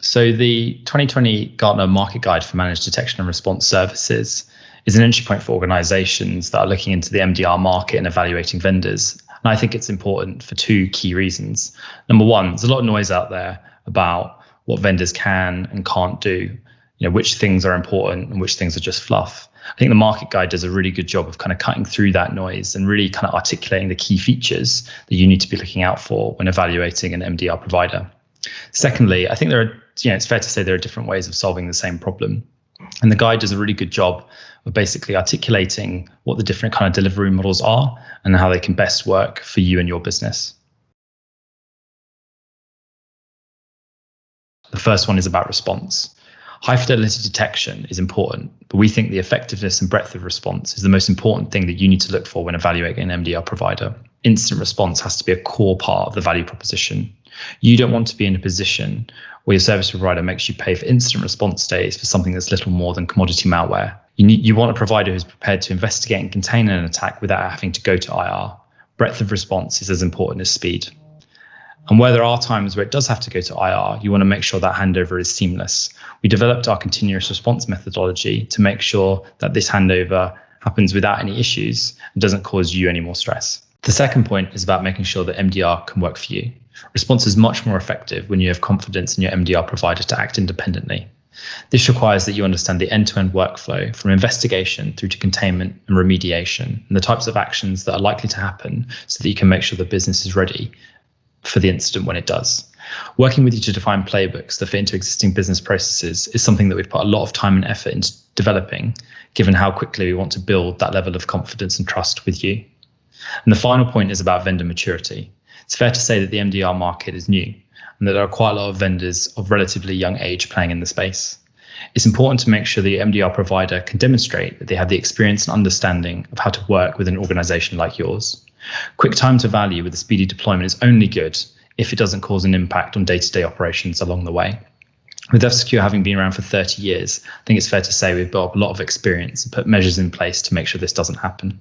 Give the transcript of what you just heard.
So the 2020 Gartner Market Guide for Managed Detection and Response Services is an entry point for organizations that are looking into the MDR market and evaluating vendors. And I think it's important for two key reasons. Number one, there's a lot of noise out there about what vendors can and can't do, which things are important and which things are just fluff. I think the market guide does a really good job of kind of cutting through that noise and really kind of articulating the key features that you need to be looking out for when evaluating an MDR provider. Secondly, I think it's fair to say there are different ways of solving the same problem. And the guide does a really good job of basically articulating what the different kind of delivery models are and how they can best work for you and your business. The first one is about response. High fidelity detection is important, but we think the effectiveness and breadth of response is the most important thing that you need to look for when evaluating an MDR provider. Instant response has to be a core part of the value proposition. You don't want to be in a position where your service provider makes you pay for instant response days for something that's little more than commodity malware. You want a provider who's prepared to investigate and contain an attack without having to go to IR. Breadth of response is as important as speed. And where there are times where it does have to go to IR, you want to make sure that handover is seamless. We developed our continuous response methodology to make sure that this handover happens without any issues and doesn't cause you any more stress. The second point is about making sure that MDR can work for you. Response is much more effective when you have confidence in your MDR provider to act independently. This requires that you understand the end-to-end workflow from investigation through to containment and remediation and the types of actions that are likely to happen so that you can make sure the business is ready for the incident when it does. Working with you to define playbooks that fit into existing business processes is something that we've put a lot of time and effort into developing, given how quickly we want to build that level of confidence and trust with you. And the final point is about vendor maturity. It's fair to say that the MDR market is new and that there are quite a lot of vendors of relatively young age playing in the space. It's important to make sure the MDR provider can demonstrate that they have the experience and understanding of how to work with an organization like yours. Quick time to value with a speedy deployment is only good if it doesn't cause an impact on day-to-day operations along the way. With F-Secure having been around for 30 years, I think it's fair to say we've built up a lot of experience and put measures in place to make sure this doesn't happen.